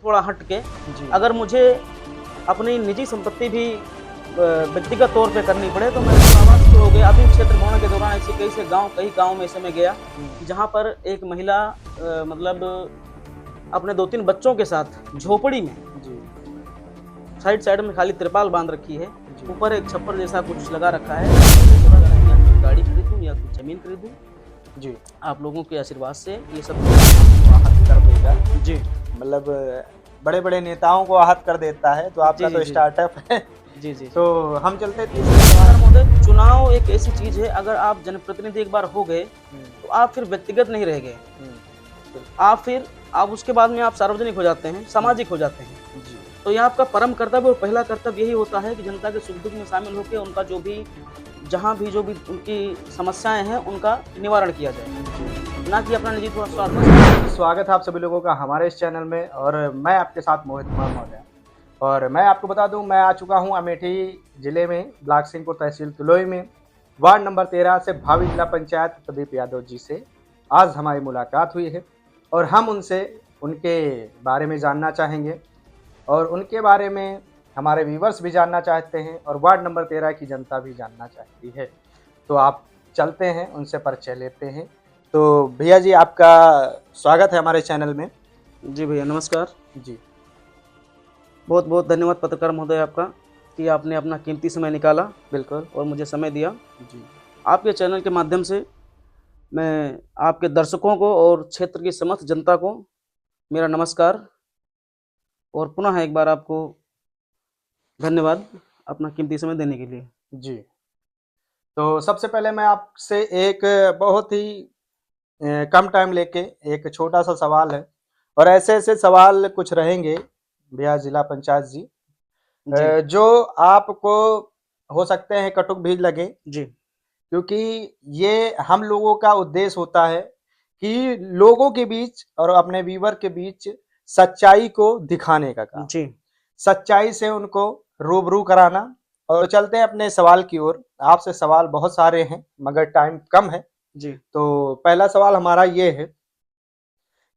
थोड़ा हट के जी। अगर मुझे अपनी निजी संपत्ति भी व्यक्तिगत तौर पे करनी पड़े तो मैं आवास हो गया। अभी क्षेत्र भ्रमण के दौरान ऐसे कई गांव में ऐसे में गया जहां पर एक महिला मतलब अपने 2-3 बच्चों के साथ झोपड़ी में जी। साइड में खाली तिरपाल बांध रखी है, जी। ऊपर एक छप्पर जैसा कुछ लगा रखा है। या कुछ गाड़ी खरीदूं या कुछ जमीन खरीदूं, जी। आप लोगों के आशीर्वाद से ये सब आपको आहत कर देगा। जी। मतलब बड़े-बड़े नेताओं को आहत कर देता है, तो आपका जी, तो जी। स्टार्टअप है। जी, जी, जी। तो हम चलते हैं तीसरे सवाल। महोदय, चुनाव एक ऐसी चीज है, अगर आप जनप्रतिनिधि एक बार हो गए तो आप फिर व्यक्तिगत नहीं रह गए। आप उसके बाद में आप सार्वजनिक हो जाते हैं, सामाजिक हो जाते हैं। जी। तो यह आपका परम कर्तव्य और पहला कर्तव्य यही होता है कि जनता के सुख दुख में शामिल होकर उनका जो भी उनकी समस्याएं हैं उनका निवारण किया जाए, ना कि अपना निजी थोड़ा स्वार्थ। स्वागत है आप सभी लोगों का हमारे इस चैनल में और मैं आपके साथ मोहित कुमार मौर्य। और मैं आपको बता दूं, मैं आ चुका हूं अमेठी जिले में ब्लॉक सिंहपुर तहसील तुलोई में वार्ड नंबर 13 से भावी जिला पंचायत प्रदीप यादव जी से आज हमारी मुलाकात हुई है और हम उनसे उनके बारे में जानना चाहेंगे और उनके बारे में हमारे व्यूवर्स भी जानना चाहते हैं और वार्ड नंबर 13 की जनता भी जानना चाहती है। तो आप चलते हैं, उनसे परिचय लेते हैं। तो भैया जी, आपका स्वागत है हमारे चैनल में। जी भैया, नमस्कार जी। बहुत बहुत धन्यवाद पत्रकार महोदय आपका कि आपने अपना कीमती समय निकाला। बिल्कुल। और मुझे समय दिया। जी। आपके चैनल के माध्यम से मैं आपके दर्शकों को और क्षेत्र की समस्त जनता को मेरा नमस्कार और पुनः एक बार आपको धन्यवाद अपना कीमती समय देने के लिए। जी। तो सबसे पहले मैं आपसे एक बहुत ही कम टाइम लेके एक छोटा सा सवाल है और ऐसे सवाल कुछ रहेंगे भैया जिला पंचायत जी, जी। जो आपको हो सकते हैं कटुक भी लगे, जी। क्योंकि ये हम लोगों का उद्देश्य होता है कि लोगों के बीच और अपने व्यूवर के बीच सच्चाई को दिखाने का काम, जी। सच्चाई से उनको रूबरू कराना। और चलते हैं अपने सवाल की ओर। आपसे सवाल बहुत सारे हैं मगर टाइम कम है। जी। तो पहला सवाल हमारा ये है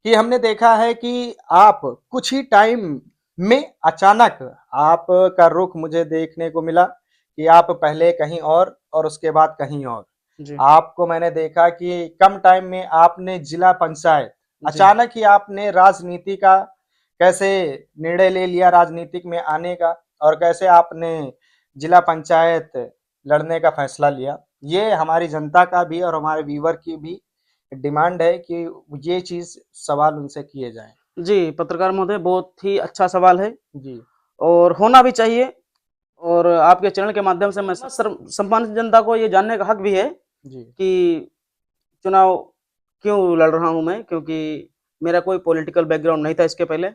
कि हमने देखा है कि आप कुछ ही टाइम में अचानक आपका रुख मुझे देखने को मिला कि आप पहले कहीं और उसके बाद कहीं और। जी। आपको मैंने देखा कि कम टाइम में आपने जिला पंचायत, अचानक ही आपने राजनीति का कैसे निर्णय ले लिया राजनीतिक में आने का और कैसे आपने जिला पंचायत लड़ने का फैसला लिया। ये हमारी जनता का भी और हमारे व्यूवर की भी डिमांड है कि ये चीज सवाल उनसे किए जाएं। जी, पत्रकार महोदय, बहुत ही अच्छा सवाल है जी। और होना भी चाहिए। और आपके चैनल के माध्यम से मैं सम्मानित जनता को ये जानने का हक भी है जी। कि चुनाव क्यों लड़ रहा हूं मैं, क्योंकि मेरा कोई पॉलिटिकल बैकग्राउंड नहीं था इसके पहले।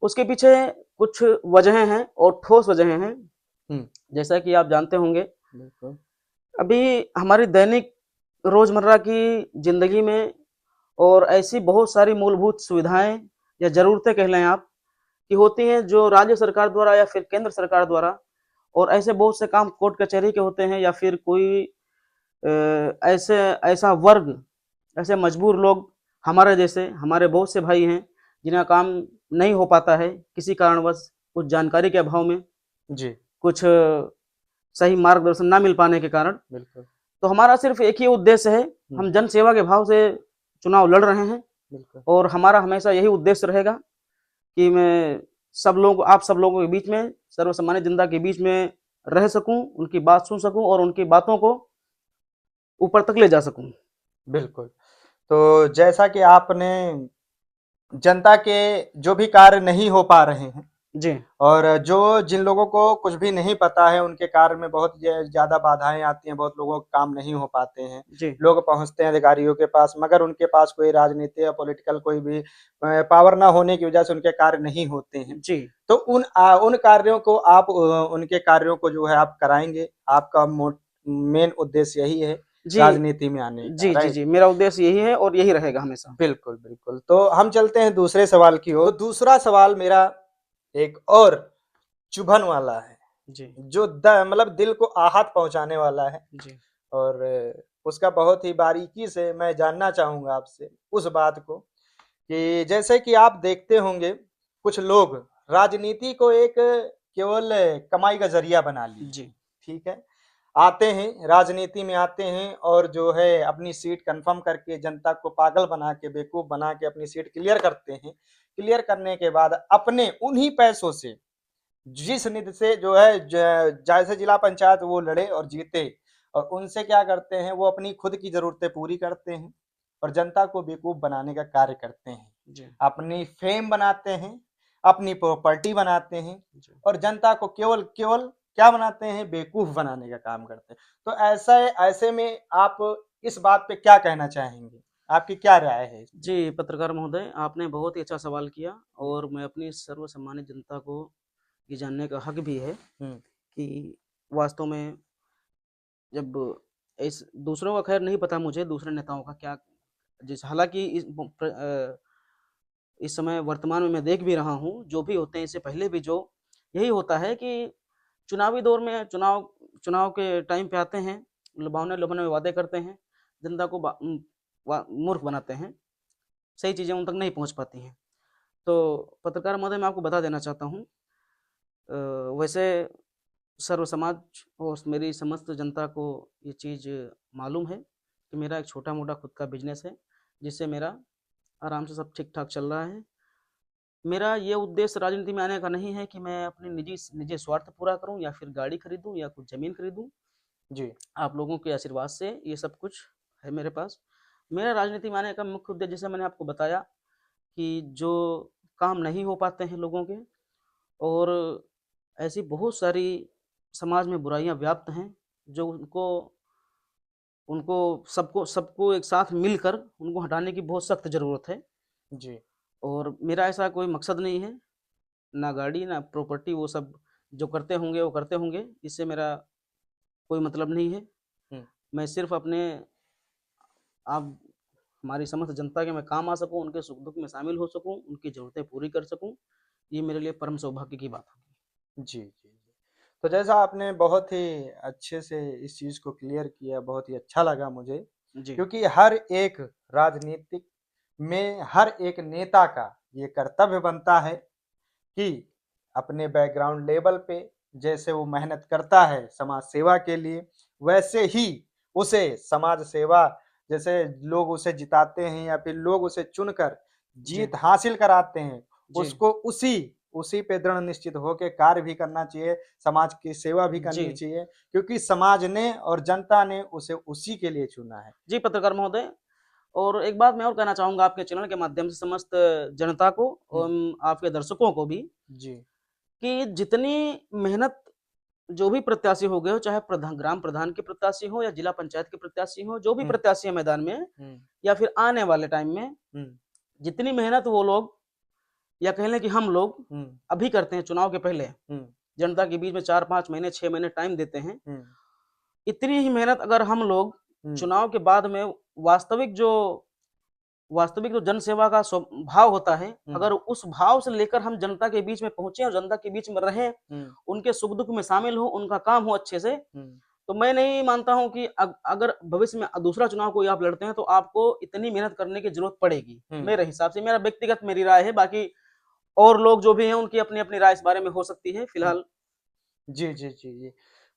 उसके पीछे कुछ वजहें हैं और ठोस वजहें हैं। जैसा कि आप जानते होंगे, बिल्कुल। अभी हमारी दैनिक रोजमर्रा की जिंदगी में और ऐसी बहुत सारी मूलभूत सुविधाएं या जरूरतें कह लें आप कि होती हैं जो राज्य सरकार द्वारा या फिर केंद्र सरकार द्वारा, और ऐसे बहुत से काम कोर्ट कचहरी के होते हैं या फिर कोई ऐसा वर्ग, ऐसे मजबूर लोग हमारे जैसे, हमारे बहुत से भाई हैं जिनका काम नहीं हो पाता है किसी कारणवश, कुछ जानकारी के अभाव में, जी। कुछ सही मार्गदर्शन ना मिल पाने के कारण। बिल्कुल। तो हमारा सिर्फ एक ही उद्देश्य है, हम जन सेवा के भाव से चुनाव लड़ रहे हैं। बिल्कुल। और हमारा हमेशा यही उद्देश्य रहेगा कि मैं आप सब लोगों के बीच में, सर्वसामान्य जनता के बीच में रह सकूं, उनकी बात सुन सकूं और उनकी बातों को ऊपर तक ले जा सकूं। बिल्कुल। तो जैसा कि आपने जनता के जो भी कार्य नहीं हो पा रहे हैं जी। और जो जिन लोगों को कुछ भी नहीं पता है उनके कार्य में बहुत ज्यादा बाधाएं आती हैं, बहुत लोगों का काम नहीं हो पाते हैं। जी। लोग पहुंचते हैं अधिकारियों के पास मगर उनके पास कोई राजनीति या पॉलिटिकल कोई भी पावर ना होने की वजह से उनके कार्य नहीं होते हैं। जी। तो उन कार्यों को आप उनके कार्यों को जो है आप कराएंगे। आपका मेन उद्देश्य यही है जी। राजनीति में आने का, जी। जी। राइट? जी, मेरा उद्देश्य यही है और यही रहेगा हमेशा। बिल्कुल, बिल्कुल। तो हम चलते हैं दूसरे सवाल की ओर। तो दूसरा सवाल मेरा एक और चुभन वाला है, जी। जो मतलब दिल को आहत पहुंचाने वाला है। जी। और उसका बहुत ही बारीकी से मैं जानना चाहूंगा आपसे उस बात को कि जैसे कि आप देखते होंगे कुछ लोग राजनीति को एक केवल कमाई का जरिया बना लिए। जी, ठीक है, आते हैं राजनीति में, आते हैं और जो है अपनी सीट कंफर्म करके जनता को पागल बना के, बेवकूफ बना के अपनी सीट क्लियर करते हैं। क्लियर करने के बाद अपने उन्हीं पैसों से, जिस निधि से जो है जैसे जिला पंचायत वो लड़े और जीते, और उनसे क्या करते हैं, वो अपनी खुद की जरूरतें पूरी करते हैं और जनता को बेवकूफ बनाने का कार्य करते हैं। जी, अपनी फेम बनाते हैं, अपनी प्रॉपर्टी बनाते हैं जी। और जनता को केवल केवल क्या बनाते हैं, बेवकूफ बनाने का काम करते हैं। तो ऐसे में आप इस बात पे क्या कहना चाहेंगे, आपकी क्या राय है? जी, पत्रकार महोदय, आपने बहुत ही अच्छा सवाल किया और मैं अपनी सर्वसामान्य जनता को ये जानने का हक भी है हम्म, कि वास्तव में जब इस दूसरों का खैर नहीं पता मुझे दूसरे नेताओं का क्या जिस हालाँकि इस समय वर्तमान में मैं देख भी रहा हूँ, जो भी होते हैं इससे पहले भी जो यही होता है कि चुनावी दौर में चुनाव के टाइम पे आते हैं, लुभावने-लोभाने वादे करते हैं, जनता को मूर्ख बनाते हैं, सही चीज़ें उन तक नहीं पहुँच पाती हैं। तो पत्रकार महोदय मैं आपको बता देना चाहता हूँ वैसे सर्व समाज और मेरी समस्त जनता को ये चीज़ मालूम है कि मेरा एक छोटा-मोटा खुद का बिज़नेस है, जिससे मेरा आराम से सब ठीक-ठाक चल रहा है। मेरा ये उद्देश्य राजनीति में आने का नहीं है कि मैं अपनी निजी स्वार्थ पूरा करूँ या फिर गाड़ी खरीदूँ या कुछ ज़मीन खरीदूँ। जी, आप लोगों के आशीर्वाद से ये सब कुछ है मेरे पास। मेरा राजनीति में आने का मुख्य उद्देश्य जैसे मैंने आपको बताया कि जो काम नहीं हो पाते हैं लोगों के और ऐसी बहुत सारी समाज में बुराइयाँ व्याप्त हैं, जो उनको उनको सबको सबको एक साथ मिलकर उनको हटाने की बहुत सख्त ज़रूरत है जी, और मेरा ऐसा कोई मकसद नहीं है, ना गाड़ी, ना प्रॉपर्टी वो सब जो करते होंगे, वो करते होंगे, इससे मेरा कोई मतलब नहीं है। हुँ, मैं सिर्फ़ अपने आप हमारी समस्त जनता के मैं काम आ सकूँ, उनके सुख-दुःख में शामिल हो सकूँ, उनकी ज़रूरतें पूरी कर सकूँ, ये मेरे लिए परम सौभाग्य की बात होगी। जी, जी, जी। तो जैसा आपने बहुत ही अच्छे से इस चीज़ को क्लियर किया, बहुत ही अच्छा लगा मुझे, जी, क्योंकि हर एक राजनीतिक में हर एक नेता का ये कर्तव्य बनता है कि अपने बैकग्राउंड लेवल पे जैसे वो मेहनत करता है समाज सेवा के लिए, वैसे ही उसे समाज सेवा, जैसे लोग उसे जिताते हैं या फिर लोग उसे चुनकर जी, जीत हासिल कराते हैं, जी, उसको उसी उसी पे दृढ़ निश्चित होके कार्य भी करना चाहिए, समाज की सेवा भी जी। करनी चाहिए, क्योंकि समाज ने और जनता ने उसे उसी के लिए चुना है। जी, पत्रकार महोदय और एक बात मैं और कहना चाहूँगा आपके चैनल के माध्यम से समस्त जनता को हुँ, आपके दर्शकों को भी जी, कि जितनी मेहनत जो भी प्रत्याशी हो गए हो, चाहे ग्राम प्रधान के प्रत्याशी हो या जिला पंचायत के प्रत्याशी हो, जो भी हुँ, प्रत्याशी है मैदान में हुँ, या फिर आने वाले टाइम में, हुँ, जितनी मेहनत वो लोग या कह लें कि हम लोग हुँ, अभी करते हैं चुनाव के पहले, हुँ, जनता के बीच में 4-5 महीने, 6 महीने टाइम देते हैं, हुँ, इतनी ही मेहनत अगर हम लोग हुँ, चुनाव के बाद में वास्तविक जो वास्तविक जो जनसेवा का भाव होता है, हुँ, अगर उस भाव से लेकर हम जनता के बीच में पहुँचे और जनता के बीच में रहें, हुँ, उनके सुख-दुःख में शामिल हों, उनका काम हो अच्छे से, हुँ। तो मैं नहीं मानता हूँ कि अगर भविष्य में दूसरा चुनाव कोई आप लड़ते हैं, तो आपको इतनी मेहनत करने की ज़रूरत पड़ेगी, हुँ। मेरे हिसाब से। मेरा व्यक्तिगत मेरी राय है, बाकी और लोग जो भी हैं, उनकी अपनी-अपनी राय इस बारे में हो सकती है, हुँ। फिलहाल जी, जी, जी, जी।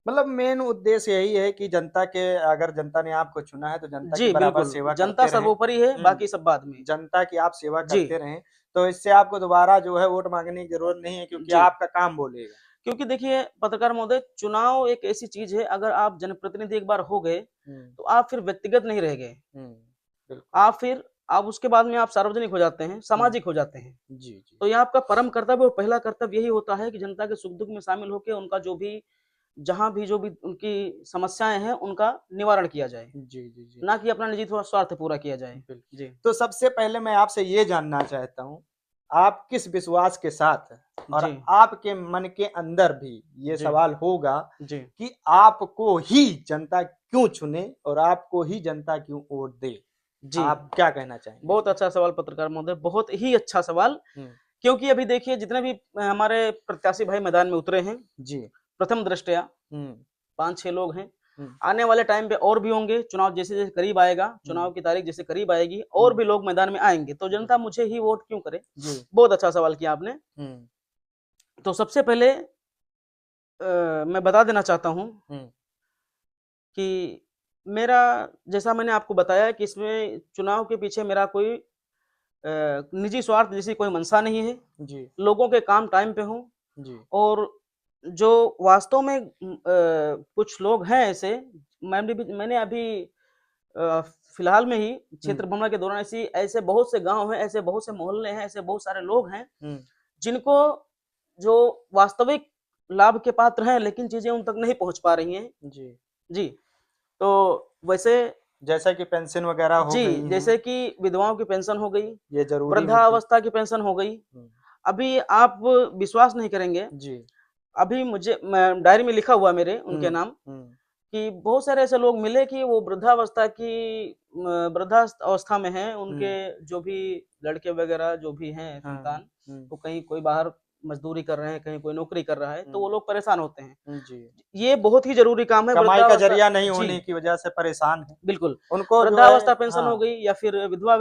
मतलब मेन उद्देश्य यही है कि जनता के, अगर जनता ने आपको चुना है तो जनता की जी, बराबर बिल्कुल, सेवा जनता करते रहें। सर्वोपरि है, हुँ, बाकी सब बाद में। जनता की आप सेवा जी, करते रहें, तो इससे आपको दोबारा जो है वोट माँगने की ज़रूरत नहीं है, क्योंकि जी। आपका काम बोलेगा। क्योंकि देखिए पत्रकार महोदय चुनाव एक ऐसी चीज है अगर आप जनप्रतिनिधि एक बार हो गए हुँ, तो आप फिर व्यक्तिगत नहीं रह गए हुँ। बिल्कुल। आप फिर आप उसके बाद में आप सार्वजनिक हो जाते हैं हुँ। सामाजिक हो जाते हैं जी, जी। तो ये आपका परम कर्तव्य और पहला कर्तव्य यही होता है कि जनता के सुख दुख में शामिल होकर उनका जो भी जहां भी जो भी उनकी समस्याएं हैं उनका निवारण किया जाए जी, जी, जी। ना कि अपना निजी स्वार्थ पूरा किया जाए बिल्कुल। जी तो सबसे पहले मैं आपसे ये जानना चाहता हूँ, आप किस विश्वास के साथ, और जी आपके मन के अंदर भी ये जी सवाल होगा जी कि आपको ही जनता क्यों चुने और आपको ही जनता क्यों वोट दे? जी आप क्या कहना चाहेंगे बहुत इसमें? अच्छा सवाल पत्रकार महोदय बहुत ही अच्छा सवाल हुँ, क्योंकि अभी देखिए जितने भी हमारे प्रत्याशी भाई मैदान में उतरे हैं जी। प्रथम दृष्टया हुँ, 5-6 लोग हैं आने वाले टाइम पे और भी होंगे। चुनाव जैसे जैसे करीब आएगा, चुनाव की तारीख जैसे करीब आएगी, और भी लोग मैदान में आएंगे, तो जनता मुझे ही वोट क्यों करे। बहुत अच्छा सवाल किया आपने। तो सबसे पहले मैं बता देना चाहता हूँ कि मेरा, जैसा मैंने आपको बताया कि इसमें चुनाव के पीछे मेरा कोई निजी स्वार्थ जैसी कोई मंशा नहीं है जी। लोगों के काम टाइम पे हों जी। और जो वास्तव में कुछ लोग हैं ऐसे, मैंने अभी फिलहाल में ही क्षेत्र भ्रमण के दौरान ऐसे बहुत से गांव हैं, ऐसे बहुत से मोहल्ले हैं, ऐसे बहुत सारे लोग हैं जिनको जो वास्तविक लाभ के पात्र हैं, लेकिन चीजें उन तक नहीं पहुंच पा रही हैं जी जी। तो वैसे जैसा कि पेंशन वगैरह हो गई, जैसे कि विधवाओं की पेंशन हो गई, ये जरूरी, वृद्धावस्था की पेंशन हो गई। अभी आप विश्वास नहीं करेंगे जी, अभी मुझे डायरी में लिखा हुआ मेरे उनके नाम कि बहुत सारे ऐसे लोग मिले कि वो वृद्धावस्था में हैं, उनके जो भी लड़के वगैरह जो भी हैं संतान, तो कहीं कोई बाहर मजदूरी कर रहे हैं, कहीं कोई नौकरी कर रहा है, तो वो लोग परेशान होते हैं जी। ये बहुत ही जरूरी काम है, कमाई का जरिया नहीं होने की वजह से परेशान है। बिल्कुल, उनको वृद्धावस्था पेंशन हो गई, या फिर विधवा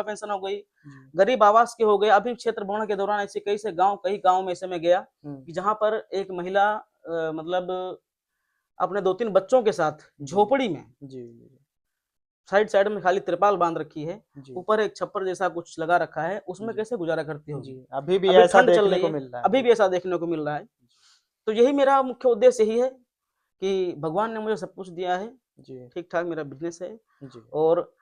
पेंशन हो गई, गरीब आवास के हो गए। अभी क्षेत्र भ्रमण के दौरान ऐसे कई गाँव में ऐसे में गया कि जहाँ पर एक महिला मतलब अपने 2-3 बच्चों के साथ झोपड़ी में जी साइड में खाली तिरपाल बांध रखी है, ऊपर एक छप्पर जैसा कुछ लगा रखा है, उसमें कैसे गुजारा करती होगी। अभी भी ऐसा देखने को मिल रहा है, अभी भी ऐसा देखने को मिल रहा है। तो यही मेरा मुख्य उद्देश्य यही है कि भगवान ने मुझे सब कुछ दिया है, ठीक ठाक मेरा बिजनेस है, और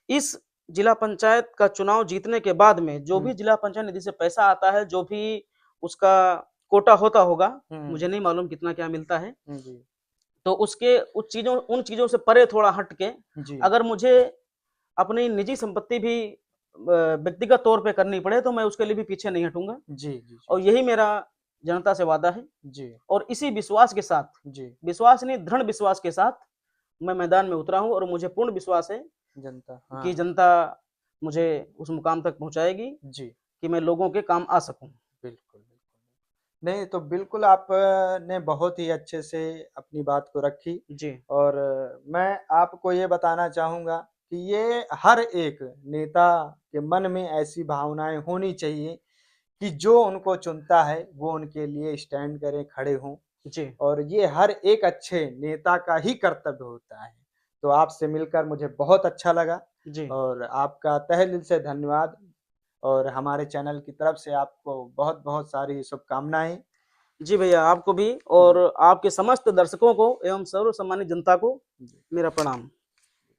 इस जिला पंचायत का चुनाव जीतने के बाद में जो भी जिला पंचायत निधि से पैसा आता है, जो भी उसका कोटा होता होगा, मुझे नहीं मालूम कितना क्या मिलता है, तो उसके उन चीजों से परे थोड़ा हट के अगर मुझे अपनी निजी संपत्ति भी व्यक्तिगत तौर पे करनी पड़े, तो मैं उसके लिए भी पीछे नहीं हटूंगा जी। और यही मेरा जनता से वादा है जी। और इसी विश्वास के साथ जी, विश्वास नहीं दृढ़ विश्वास के साथ मैं मैदान में उतरा हूं, और मुझे पूर्ण विश्वास है जनता कि जनता मुझे उस मुकाम तक पहुंचाएगी जी, कि मैं लोगों के काम आ सकूं। बिल्कुल नहीं, तो बिल्कुल आपने बहुत ही अच्छे से अपनी बात को रखी जी। और मैं आपको ये बताना चाहूँगा कि ये हर एक नेता के मन में ऐसी भावनाएं होनी चाहिए कि जो उनको चुनता है वो उनके लिए स्टैंड करे, खड़े हों जी। और ये हर एक अच्छे नेता का ही कर्तव्य होता है। तो आपसे मिलकर मुझे बहुत अच्छा लगा जी। और आपका तहे दिल से धन्यवाद, और हमारे चैनल की तरफ से आपको बहुत-बहुत सारी शुभकामनाएं। जी भैया, आपको भी, और आपके समस्त दर्शकों को एवं सर्व सम्मानित जनता को मेरा प्रणाम।